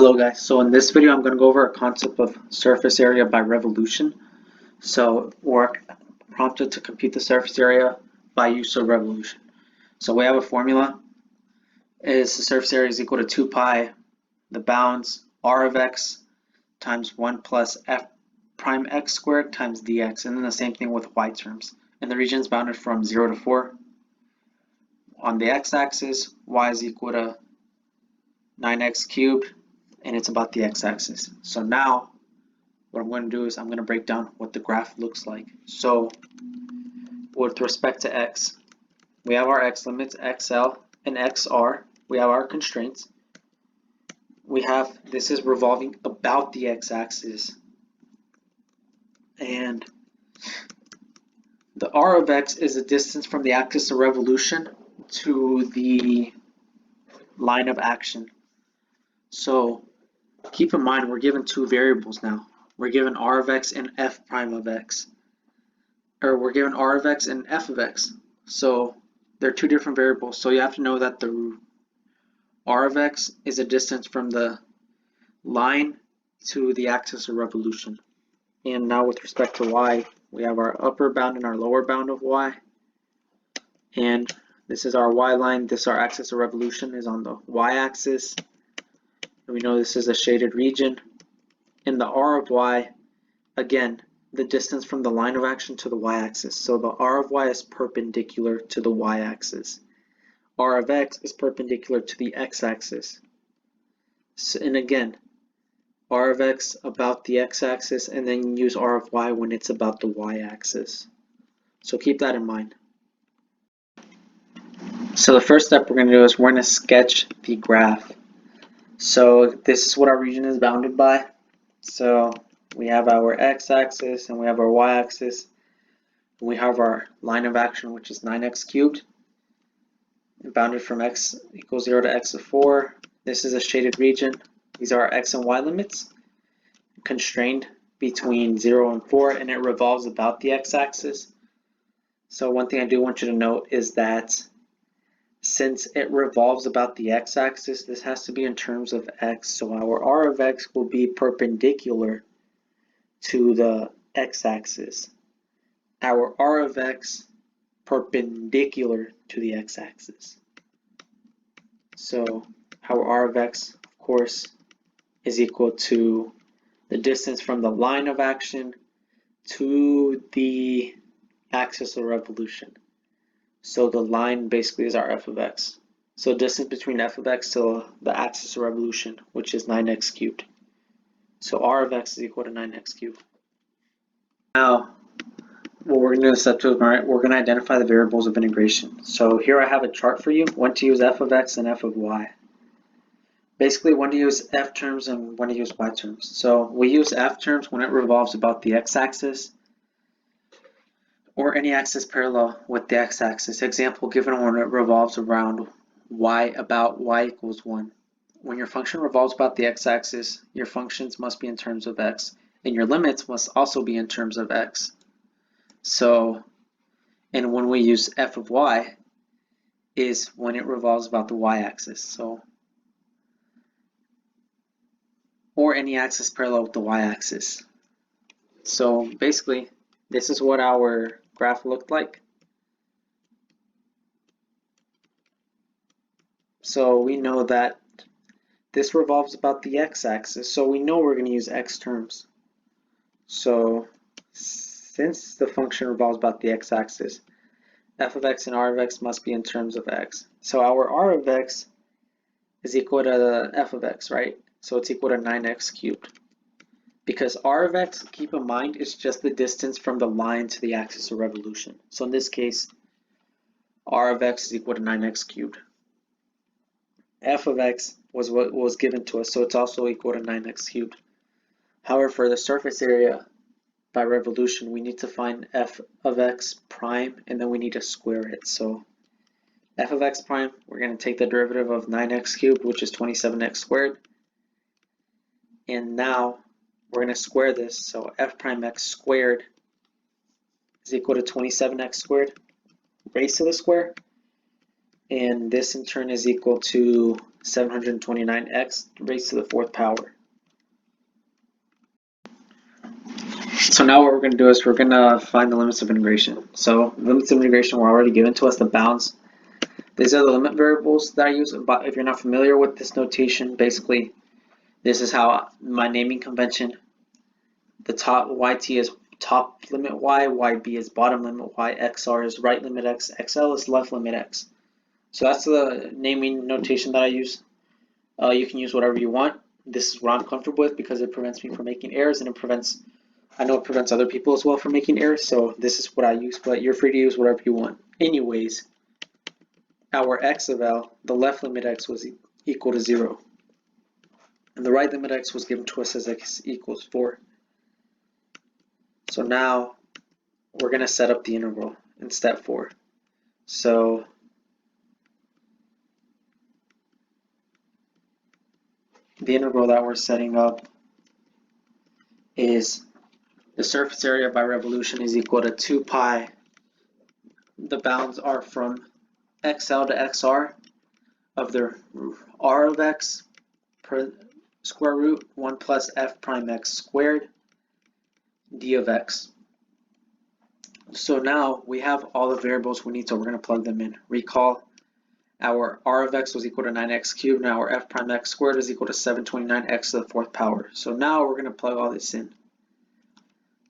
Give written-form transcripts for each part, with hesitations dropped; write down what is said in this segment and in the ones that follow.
Hello guys, so in this video I'm going to go over a concept of surface area by revolution. So we're prompted to compute the surface area by use of revolution. So we have a formula, is the surface area is equal to 2 pi, the bounds r of x times 1 plus f prime x squared times dx, and then the same thing with y terms. And the region is bounded from 0 to 4. On the x-axis, y is equal to 9x cubed, and it's about the x-axis. So now what I'm going to do is I'm going to break down what the graph looks like. So with respect to x, we have our x limits xl and xr. We have our constraints. We have, this is revolving about the x-axis, and the r of x is the distance from the axis of revolution to the line of action. So keep in mind, we're given two variables now. We're given r of x and f prime of x. Or we're given r of x and f of x. So they're two different variables. So you have to know that the r of x is a distance from the line to the axis of revolution. And now with respect to y, we have our upper bound and our lower bound of y. And this is our y line. This, our axis of revolution, is on the y-axis. We know this is a shaded region. And the r of y, again, the distance from the line of action to the y-axis. So the r of y is perpendicular to the y-axis. R of x is perpendicular to the x-axis. So, and again, r of x about the x-axis, and then use r of y when it's about the y-axis. So keep that in mind. So the first step we're going to do is we're going to sketch the graph. So this is what our region is bounded by. So we have our x-axis and we have our y-axis. We have our line of action, which is 9x cubed, bounded from x equals 0 to x of 4. This is a shaded region. These are our x and y limits, constrained between 0 and 4, and it revolves about the x-axis. So one thing I do want you to note is that since it revolves about the x-axis, this has to be in terms of x. So our r of x will be perpendicular to the x-axis. Our r of x perpendicular to the x-axis. So our r of x, of course, is equal to the distance from the line of action to the axis of revolution. So the line basically is our f of x. So distance between f of x to the axis of revolution, which is 9x cubed. So r of x is equal to 9x cubed. Now, what we're going to do in step 2 is we're going to identify the variables of integration. So here I have a chart for you, when to use f of x and f of y. Basically, when to use f terms and when to use y terms. So we use f terms when it revolves about the x-axis, or any axis parallel with the x-axis. Example given when it revolves around y about y equals 1. When your function revolves about the x-axis, your functions must be in terms of x, and your limits must also be in terms of x. So, and when we use f of y is when it revolves about the y-axis. So, or any axis parallel with the y-axis. So basically, this is what our graph looked like. So we know that this revolves about the x-axis, so we know we're going to use x terms. So since the function revolves about the x-axis, f of x and r of x must be in terms of x. So our r of x is equal to f of x, right? So it's equal to 9x cubed. Because r of x, keep in mind, is just the distance from the line to the axis of revolution. So in this case, r of x is equal to 9x cubed. F of x was what was given to us, so it's also equal to 9x cubed. However, for the surface area by revolution, we need to find f of x prime, and then we need to square it. So f of x prime, we're going to take the derivative of 9x cubed, which is 27x squared. And now we're going to square this, so f prime x squared is equal to 27x squared raised to the square. And this in turn is equal to 729x raised to the fourth power. So now what we're going to do is we're going to find the limits of integration. So limits of integration were already given to us, the bounds. These are the limit variables that I use. But if you're not familiar with this notation, basically this is how my naming convention. The top yt is top limit y, yb is bottom limit y, xr is right limit x, xl is left limit x. So that's the naming notation that I use. You can use whatever you want. This is what I'm comfortable with because it prevents me from making errors, and I know it prevents other people as well from making errors, so this is what I use, but you're free to use whatever you want. Anyways, our x of L, the left limit x was equal to 0. And the right limit x was given to us as x equals 4. So now we're going to set up the integral in step 4. So the integral that we're setting up is the surface area by revolution is equal to 2 pi. The bounds are from xl to xr of the r of x per square root 1 plus f prime x squared d of x. So now we have all the variables we need, so we're going to plug them in. Recall our r of x was equal to 9x cubed, now our f prime x squared is equal to 729x to the fourth power. So now we're going to plug all this in.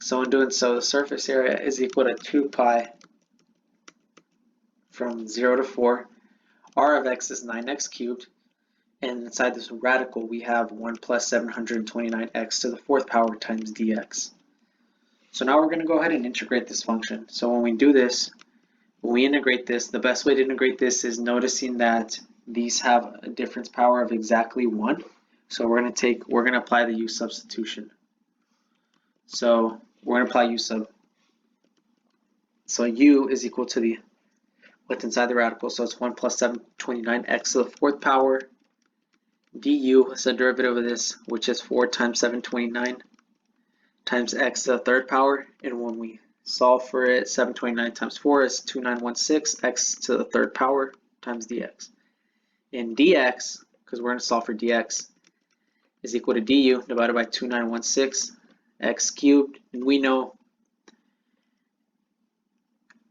So in doing so, the surface area is equal to 2 pi from 0 to 4. R of x is 9x cubed, and inside this radical we have 1 plus 729x to the fourth power times dx. So now we're going to go ahead and integrate this function. So when we do this, when we integrate this, the best way to integrate this is noticing that these have a difference power of exactly 1. So we're going to apply the u substitution. So we're going to apply u sub. So u is equal to what's inside the radical. So it's 1 plus 729x to the fourth power. Du is the derivative of this, which is 4 times 729 times x to the third power. And when we solve for it, 729 times 4 is 2916 x to the third power times dx. And dx, because we're going to solve for dx, is equal to du divided by 2916 x cubed. And we know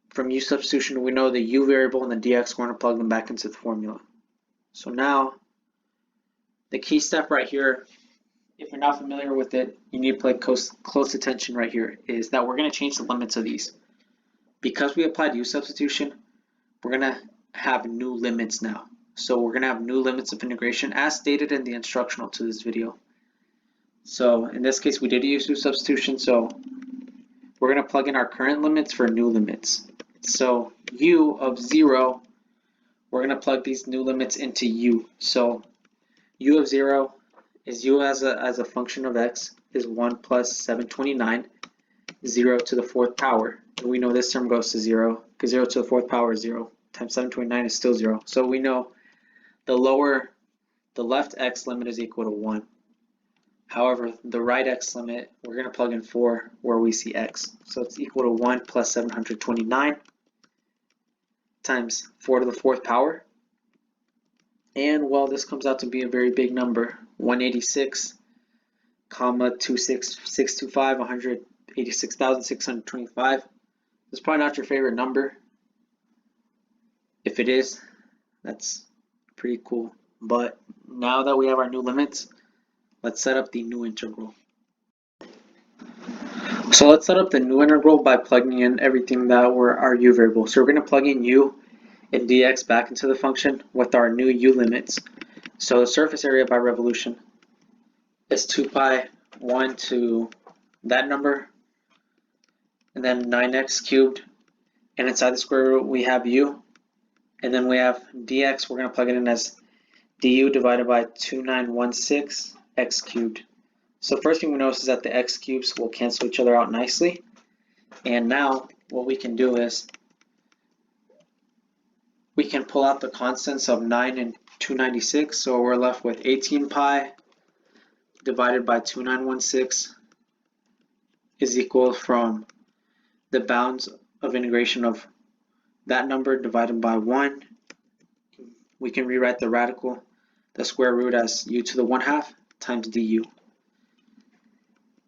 from u substitution, we know the u variable and the dx, we're going to plug them back into the formula. So now, the key step right here, if you're not familiar with it, you need to pay close attention right here, is that we're going to change the limits of these. Because we applied u substitution, we're going to have new limits now. So we're going to have new limits of integration as stated in the instructional to this video. So in this case, we did use u substitution, so we're going to plug in our current limits for new limits. So u of 0, we're going to plug these new limits into u. So u of 0 is u as a function of x is 1 plus 729, 0 to the fourth power. And we know this term goes to 0 because 0 to the fourth power is 0 times 729 is still 0. So we know the left x limit is equal to 1. However, the right x limit, we're going to plug in 4 where we see x. So it's equal to 1 plus 729 times 4 to the fourth power. And well, this comes out to be a very big number, 186, 26625, 186,625. It's probably not your favorite number. If it is, that's pretty cool. But now that we have our new limits, let's set up the new integral. So let's set up the new integral by plugging in everything that were our u variables. So we're going to plug in u and dx back into the function with our new u limits. So the surface area by revolution is 2 pi 1 to that number, and then 9x cubed, and inside the square root we have u, and then we have dx, we're going to plug it in as du divided by 2916 x cubed. So first thing we notice is that the x cubes will cancel each other out nicely, and now what we can do is we can pull out the constants of 9 and 296, so we're left with 18 pi divided by 2916 is equal from the bounds of integration of that number divided by 1. We can rewrite the radical the square root as u to the 1/2 times du.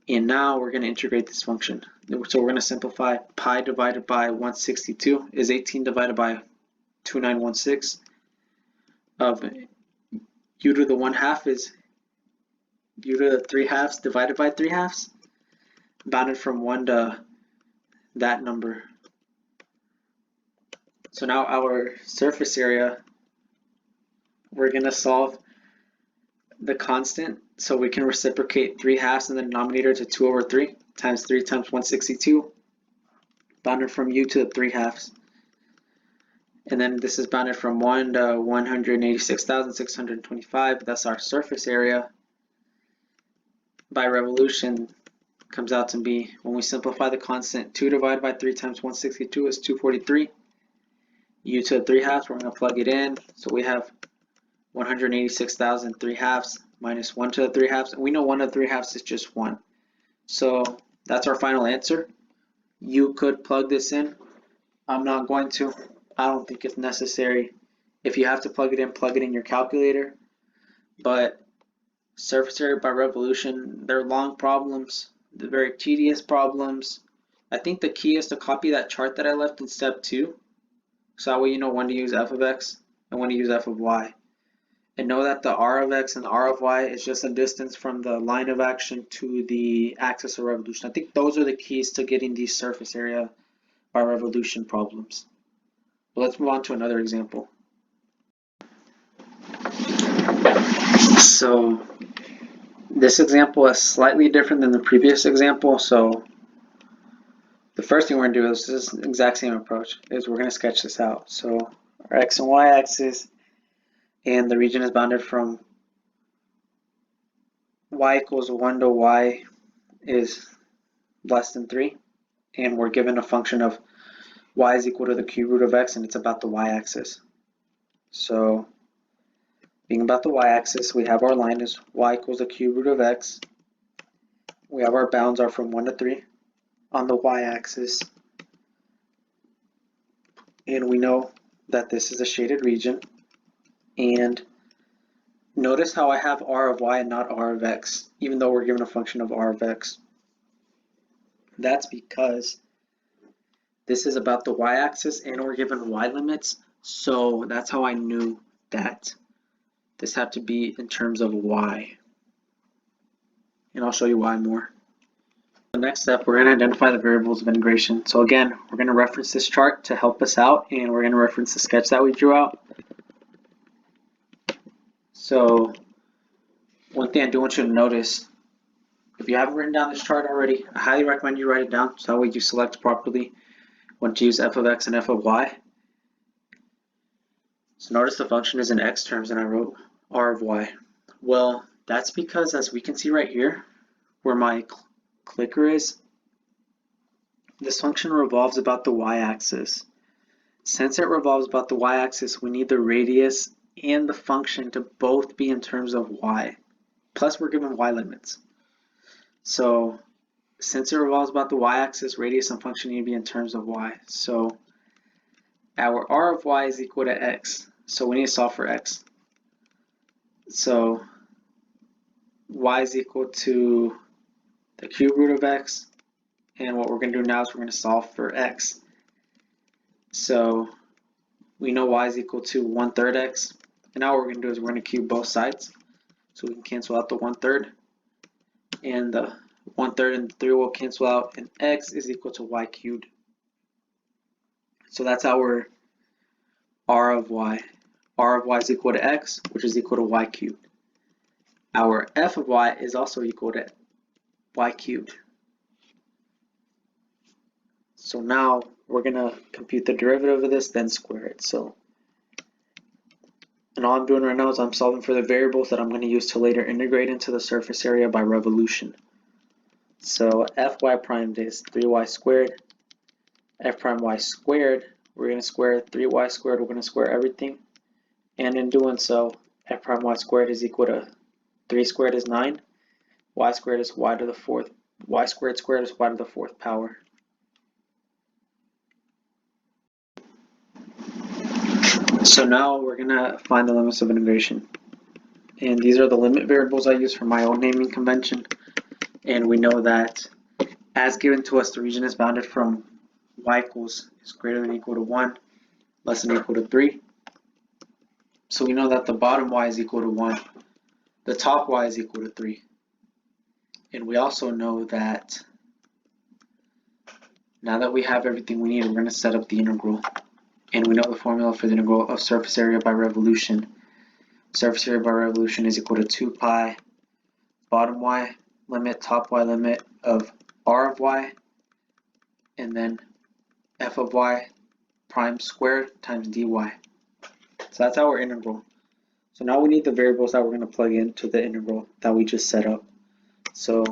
And now we're going to integrate this function. So we're going to simplify pi divided by 162 is 18 divided by 2916 of u to the 1/2 is u to the 3/2 divided by 3/2, bounded from 1 to that number. So now our surface area, we're going to solve the constant, so we can reciprocate 3/2 in the denominator to 2 over 3 times 3 times 162, bounded from u to the 3/2. And then this is bounded from 1 to 186,625. That's our surface area. By revolution comes out to be, when we simplify the constant, 2 divided by 3 times 162 is 243. U to the 3/2, we're going to plug it in. So we have 186,000 3/2 minus 1 to the 3/2. And we know 1 to the 3/2 is just 1. So that's our final answer. You could plug this in. I'm not going to. I don't think it's necessary. If you have to plug it in your calculator. But surface area by revolution, they're long problems. They're very tedious problems. I think the key is to copy that chart that I left in step 2. So that way you know when to use f of x and when to use f of y. And know that the r of x and the r of y is just a distance from the line of action to the axis of revolution. I think those are the keys to getting these surface area by revolution problems. But let's move on to another example. So this example is slightly different than the previous example. So the first thing we're going to do is this exact same approach, is we're going to sketch this out. So our x and y axis, and the region is bounded from y equals 1 to y is less than 3. And we're given a function of y is equal to the cube root of x, and it's about the y-axis. So being about the y-axis, we have our line is y equals the cube root of x. We have our bounds are from 1 to 3 on the y-axis. And we know that this is a shaded region. And notice how I have r of y and not r of x, even though we're given a function of r of x. That's because this is about the y-axis and we're given y limits, so that's how I knew that this had to be in terms of y. And I'll show you why more. The next step, we're going to identify the variables of integration. So again, we're going to reference this chart to help us out, and we're going to reference the sketch that we drew out. So one thing I do want you to notice, if you haven't written down this chart already, I highly recommend you write it down so that way you select properly when to use f of x and f of y. So notice the function is in x terms and I wrote r of y. Well, that's because, as we can see right here where my clicker is, this function revolves about the y-axis. Since it revolves about the y-axis, we need the radius and the function to both be in terms of y. Plus we're given y limits. So since it revolves about the y-axis, radius and function need to be in terms of y. So our r of y is equal to x. So we need to solve for x. So y is equal to the cube root of x. And what we're going to do now is we're going to solve for x. So we know y is equal to 1/3 x. And now what we're going to do is we're going to cube both sides. So we can cancel out the 1/3. And the 1/3 and 3 will cancel out, and x is equal to y cubed. So that's our r of y. R of y is equal to x, which is equal to y cubed. Our f of y is also equal to y cubed. So now we're going to compute the derivative of this, then square it. And all I'm doing right now is I'm solving for the variables that I'm going to use to later integrate into the surface area by revolution. So fy primed is 3y squared. F prime y squared, we're going to square 3y squared, we're going to square everything. And in doing so, f prime y squared is equal to 3 squared is 9. Y squared is y to the 4th. Y squared squared is y to the 4th power. So now we're going to find the limits of integration. and these are the limit variables I use for my own naming convention. And we know that as given to us, the region is bounded from y is greater than or equal to 1, less than or equal to 3. So we know that the bottom y is equal to 1, the top y is equal to 3. And we also know that now that we have everything we need, we're going to set up the integral. And we know the formula for the integral of surface area by revolution. Surface area by revolution is equal to 2 pi bottom y limit, top y limit of r of y, and then f of y prime squared times dy. So that's our integral. So now we need the variables that we're going to plug into the integral that we just set up. So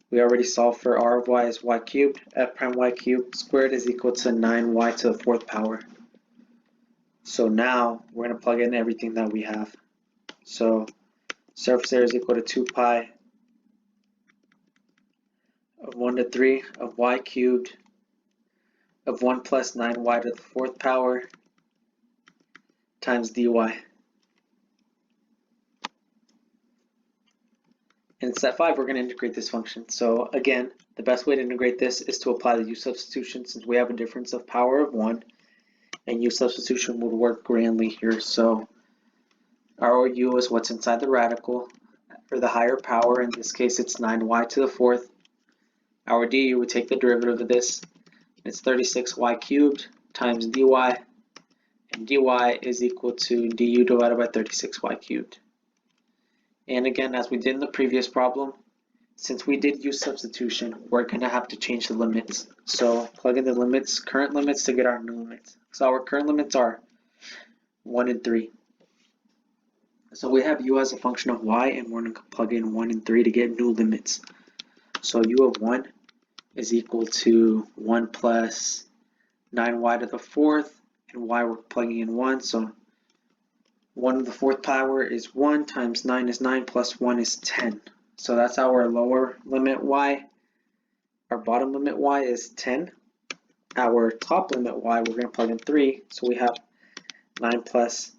we already solved for r of y is y cubed, f prime y cubed squared is equal to 9y to the 4th power. So now we're going to plug in everything that we have. So surface area is equal to 2 pi of 1 to 3 of y cubed of 1 plus 9y to the 4th power times dy. In step 5, we're going to integrate this function. So again, the best way to integrate this is to apply the u substitution, since we have a difference of power of 1, and u substitution would work grandly here. So our u is what's inside the radical, for the higher power. In this case, it's 9y to the 4th. Our du would take the derivative of this. It's 36y cubed times dy, and dy is equal to du divided by 36y cubed. And again, as we did in the previous problem, since we did use substitution, we're going to have to change the limits. So plug in the limits, current limits, to get our new limits. So our current limits are 1 and 3. So we have u as a function of y, and we're going to plug in 1 and 3 to get new limits. So u of 1 is equal to 1 plus 9y to the 4th, and y we're plugging in 1, so 1 to the 4th power is 1 times 9 is 9 plus 1 is 10. So that's our lower limit y. Our bottom limit y is 10. Our top limit y, we're going to plug in 3. So we have 9 plus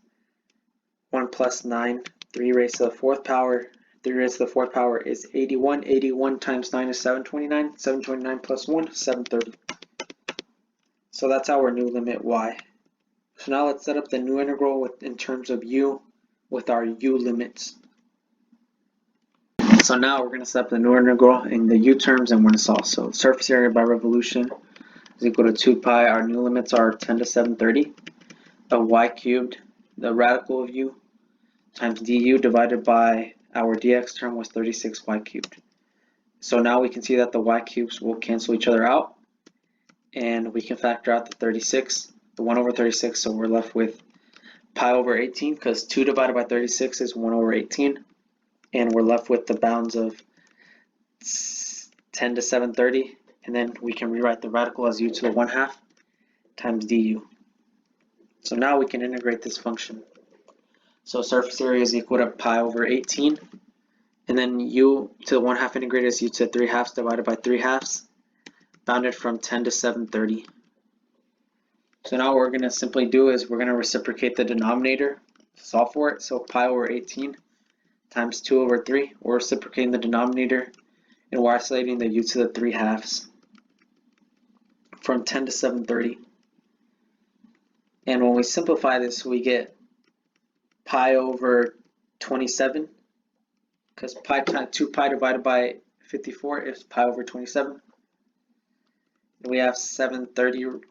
1 plus 9, 3 raised to the 4th power. 3 raised to the 4th power is 81. 81 times 9 is 729. 729 plus 1 is 730. So that's our new limit y. So now let's set up the new integral in terms of u with our u limits. So now we're going to set up the new integral in the u terms, and we're going to solve. So surface area by revolution is equal to 2 pi. Our new limits are 10 to 730 of y cubed, the radical of u, times du divided by our dx term was 36y cubed. So now we can see that the y cubes will cancel each other out, and we can factor out the 36. The 1 over 36, so we're left with pi over 18, because 2 divided by 36 is 1 over 18, and we're left with the bounds of 10 to 730, and then we can rewrite the radical as u to the 1/2 times du. So now we can integrate this function. So surface area is equal to pi over 18, and then u to the 1/2 integrated is u to the 3/2 divided by 3/2, bounded from 10 to 730. So now what we're going to simply do is we're going to reciprocate the denominator to solve for it. So pi over 18 times 2 over 3. We're reciprocating the denominator, and we're isolating the u to the 3/2 from 10 to 730. And when we simplify this, we get pi over 27, because 2 pi divided by 54 is pi over 27. And we have 730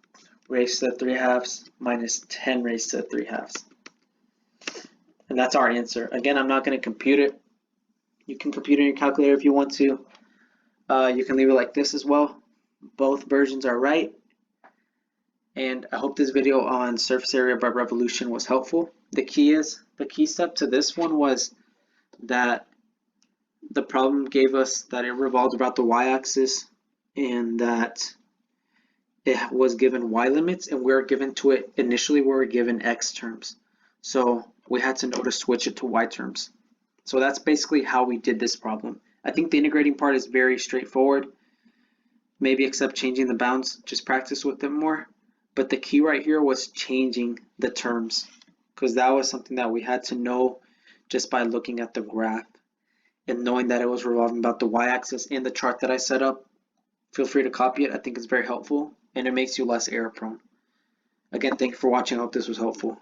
raised to the 3/2 minus 10 raised to the 3/2. And that's our answer. Again, I'm not going to compute it. You can compute it in your calculator if you want to. You can leave it like this as well. Both versions are right. And I hope this video on surface area by revolution was helpful. The key step to this one was that the problem gave us that it revolved about the y-axis, and that it was given y limits, and we were given to it initially we were given x terms. So we had to know to switch it to y terms. So that's basically how we did this problem. I think the integrating part is very straightforward, maybe except changing the bounds. Just practice with them more. But the key right here was changing the terms, because that was something that we had to know just by looking at the graph and knowing that it was revolving about the y-axis in the chart that I set up. Feel free to copy it. I think it's very helpful and it makes you less error prone. Again, thank you for watching. I hope this was helpful.